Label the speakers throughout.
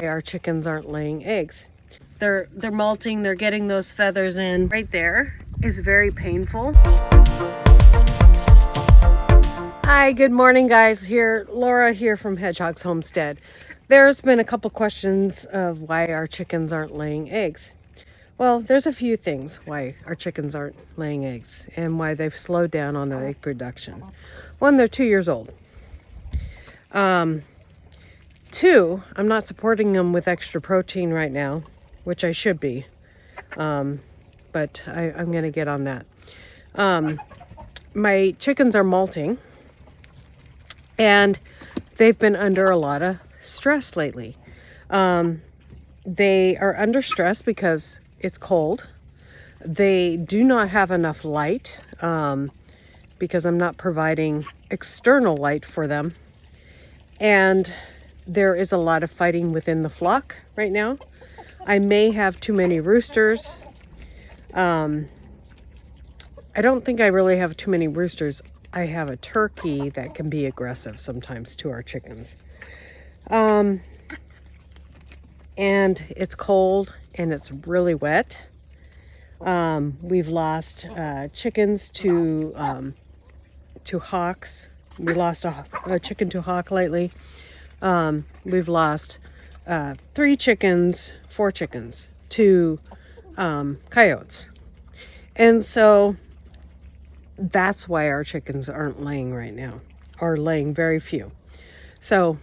Speaker 1: our chickens aren't laying eggs. They're molting, they're getting those feathers in. Right there is very painful. Hi, good morning guys. Laura here from Hedgehog's Homestead. There's been a couple questions of why our chickens aren't laying eggs. Well, there's a few things why our chickens aren't laying eggs and why they've slowed down on their egg production. One, they're 2 years old. Two, I'm not supporting them with extra protein right now, which I should be, but I'm going to get on that. My chickens are molting, and they've been under a lot of stress lately. They are under stress because it's cold. They do not have enough light because I'm not providing external light for them. And there is a lot of fighting within the flock right now. I may have too many roosters. I don't think I really have too many roosters. I have a turkey that can be aggressive sometimes to our chickens. And it's cold and it's really wet. We've lost chickens to hawks. We lost a chicken to hawk lately. We've lost 4 chickens to coyotes. And so that's why our chickens aren't laying right now, or laying very few. So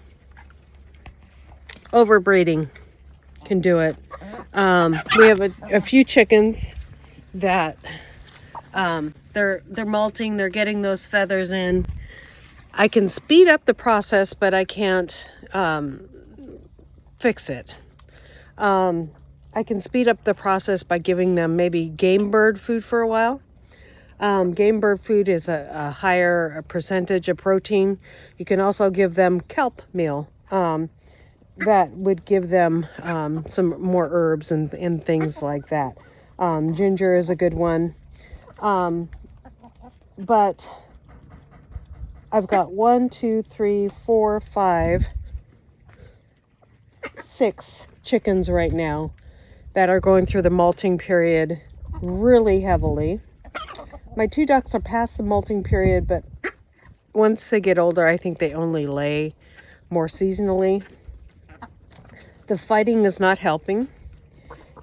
Speaker 1: overbreeding can do it. We have a few chickens that they're molting, they're getting those feathers in. I can speed up the process, but I can't fix it. I can speed up the process by giving them maybe game bird food for a while. Game bird food is a higher percentage of protein. You can also give them kelp meal. That would give them some more herbs and things like that. Ginger is a good one. But I've got 6 chickens right now that are going through the molting period really heavily. My 2 ducks are past the molting period, but once they get older, I think they only lay more seasonally. The fighting is not helping.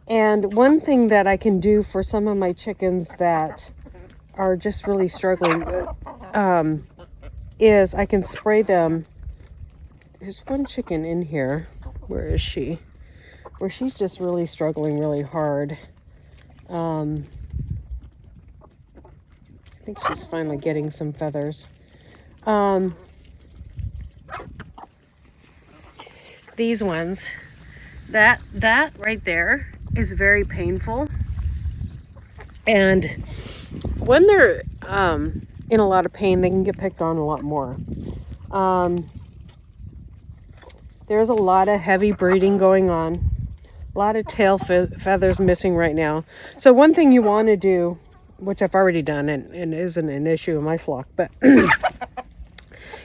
Speaker 1: And one thing that I can do for some of my chickens that are just really struggling is I can spray them. There's one chicken in here. Where is she? Where she's just really struggling really hard. I think she's finally getting some feathers. These ones, that right there is very painful. And when they're in a lot of pain, they can get picked on a lot more. There's a lot of heavy breeding going on. A lot of tail feathers missing right now. So one thing you want to do, which I've already done and isn't an issue in my flock, but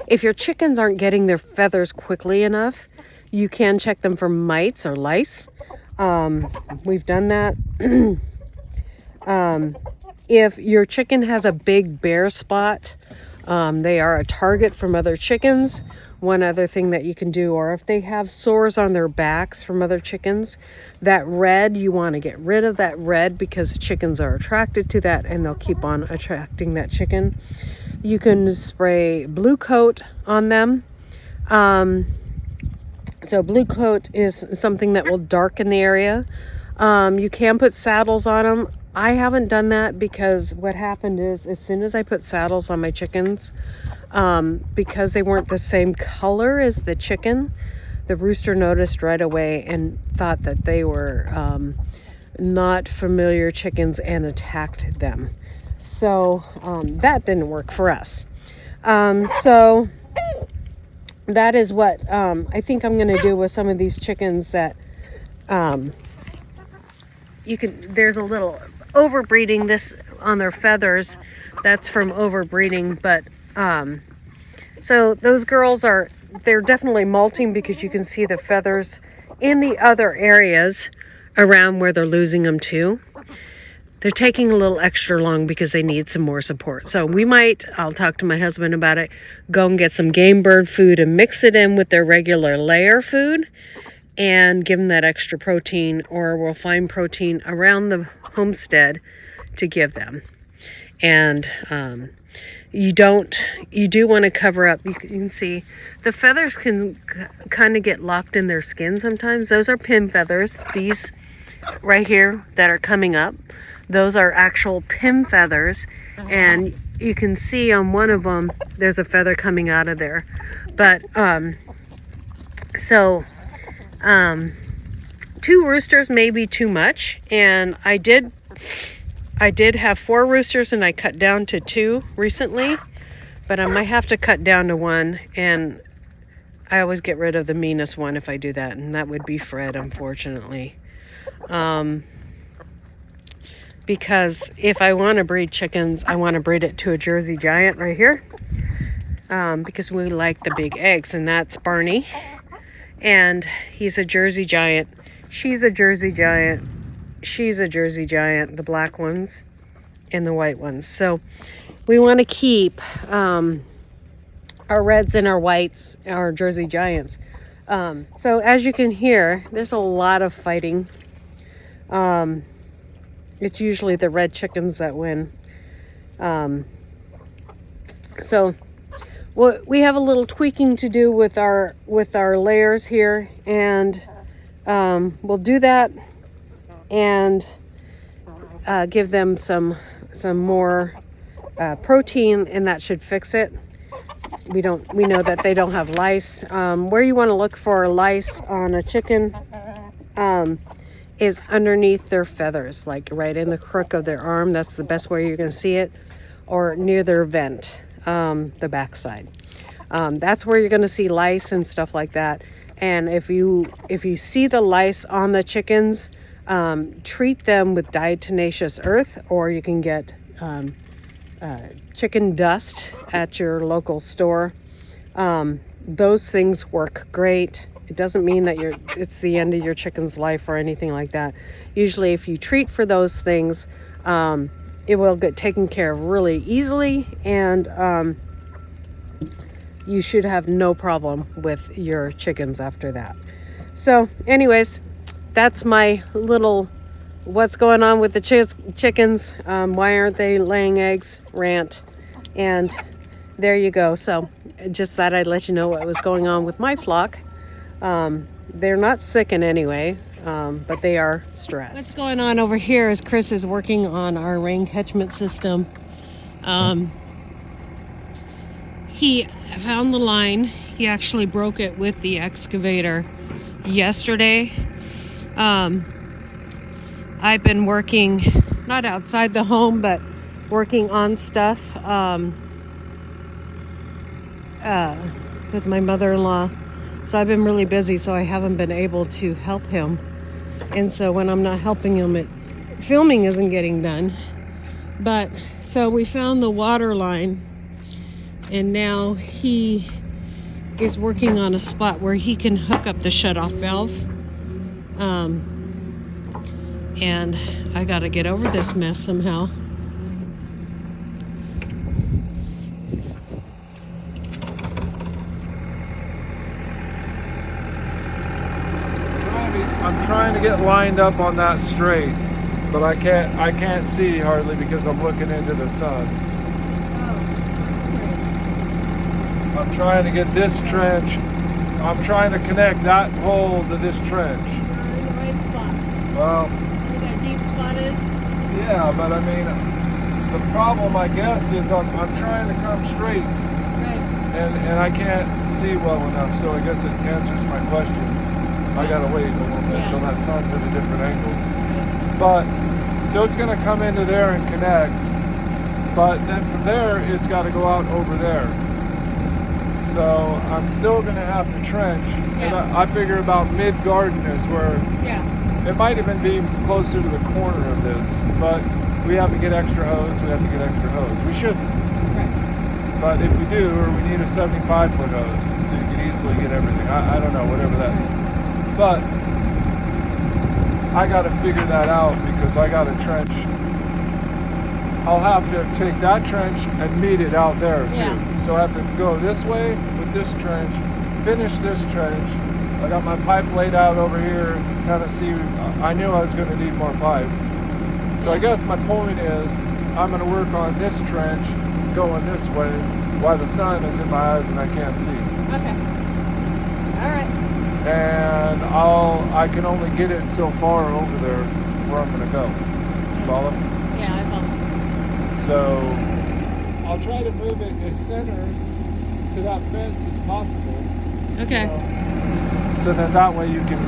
Speaker 1: if your chickens aren't getting their feathers quickly enough, you can check them for mites or lice. We've done that. If your chicken has a big bare spot, they are a target from other chickens. One other thing that you can do, or if they have sores on their backs from other chickens, that red, you want to get rid of that red because chickens are attracted to that and they'll keep on attracting that chicken. You can spray blue coat on them. So blue coat is something that will darken the area. You can put saddles on them. I haven't done that because what happened is as soon as I put saddles on my chickens, because they weren't the same color as the chicken, the rooster noticed right away and thought that they were not familiar chickens and attacked them. So that didn't work for us. So that is what I think I'm going to do with some of these chickens that there's a little overbreeding this on their feathers. That's from overbreeding, but so those girls they're definitely molting because you can see the feathers in the other areas around where they're losing them to, they're taking a little extra long because they need some more support. So we might, I'll talk to my husband about it, go and get some game bird food and mix it in with their regular layer food and give them that extra protein, or we'll find protein around the homestead to give them. And you do want to cover up. You can see the feathers can kind of get locked in their skin sometimes. Those are pin feathers. These right here that are coming up, those are actual pin feathers, and you can see on one of them there's a feather coming out of there. But two roosters may be too much, and I did have 4 roosters and I cut down to 2 recently, but I might have to cut down to 1, and I always get rid of the meanest one if I do that, and that would be Fred, unfortunately. Because if I want to breed chickens, I want to breed it to a Jersey Giant right here, because we like the big eggs, and that's Barney, and he's a Jersey Giant. She's a Jersey Giant. She's a Jersey Giant, the black ones and the white ones. So we want to keep our reds and our whites, our Jersey Giants. So as you can hear, there's a lot of fighting. It's usually the red chickens that win. So we have a little tweaking to do with our layers here, and we'll do that and give them some more protein, and that should fix it. We know that they don't have lice. Where you want to look for lice on a chicken is underneath their feathers, like right in the crook of their arm. That's the best way you're going to see it, or near their vent, the backside. That's where you're going to see lice and stuff like that. And if you see the lice on the chickens, treat them with diatomaceous earth, or you can get chicken dust at your local store. Those things work great. It doesn't mean that it's the end of your chicken's life or anything like that. Usually if you treat for those things, it will get taken care of really easily, and you should have no problem with your chickens after that. So anyways, that's my little what's going on with the chickens, why aren't they laying eggs rant, and there you go. So just thought I'd let you know what was going on with my flock. They're not sick in any way, but they are stressed. What's going on over here is Chris is working on our rain catchment system. He found the line. He actually broke it with the excavator yesterday. I've been working, not outside the home, but working on stuff with my mother-in-law. So I've been really busy, so I haven't been able to help him. And so when I'm not helping him, filming isn't getting done. But so we found the water line, and now he is working on a spot where he can hook up the shutoff valve. And I gotta get over this mess somehow.
Speaker 2: I'm trying to get lined up on that straight, but I can't see hardly because I'm looking into the sun. I'm trying to get this trench. I'm trying to connect that hole to this trench.
Speaker 1: You're in the right spot.
Speaker 2: Well,
Speaker 1: where that deep spot is?
Speaker 2: Yeah, but I mean, the problem I guess is I'm trying to come straight,
Speaker 1: right,
Speaker 2: and I can't see well enough. So I guess it answers my question. I gotta wait a little bit until that sun's at a different angle. But so it's gonna come into there and connect, but then from there it's got to go out over there. So I'm still gonna have to trench, and I figure about mid-garden is where it might even be closer to the corner of this, but we have to get extra hose. We shouldn't. Right. But if we do, or we need a 75-foot hose, so you can easily get everything. I don't know, whatever that But I got to figure that out because I got a trench. I'll have to take that trench and meet it out there too.
Speaker 3: Yeah.
Speaker 2: So I have to go this way with this trench, finish this trench. I got my pipe laid out over here, kind of see, I knew I was going to need more pipe. So I guess my point is, I'm going to work on this trench going this way while the sun is in my eyes and I can't see.
Speaker 3: Okay. All right.
Speaker 2: And I can only get it so far over there where I'm going to go. Follow?
Speaker 3: Yeah, I follow.
Speaker 2: So I'll try to move it as center to that fence as possible.
Speaker 3: Okay.
Speaker 2: So then that way you can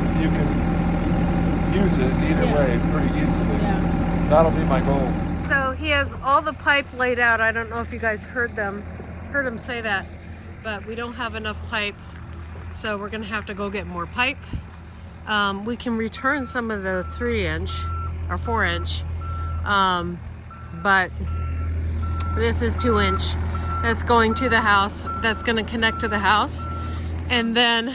Speaker 2: use it either
Speaker 3: Yeah.
Speaker 2: way pretty easily.
Speaker 3: Yeah.
Speaker 2: That'll be my goal.
Speaker 1: So he has all the pipe laid out. I don't know if you guys heard him say that, but we don't have enough pipe, so we're gonna have to go get more pipe. We can return some of the 3-inch or 4-inch, but this is 2-inch. That's going to the house. That's gonna connect to the house, and then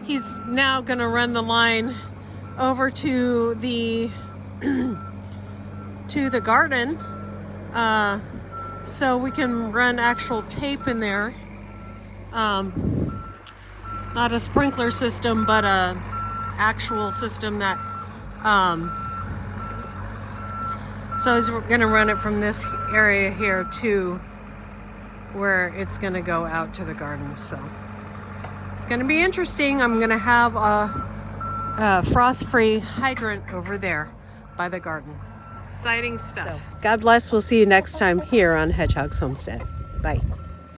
Speaker 1: he's now gonna run the line over to the to the garden, so we can run actual tape in there. Not a sprinkler system, but a actual system that so he's gonna run it from this area here to where it's gonna go out to the garden. So it's gonna be interesting. I'm gonna have a frost-free hydrant over there by the garden. Exciting stuff. God bless. We'll see you next time here on Hedgehog's Homestead. Bye.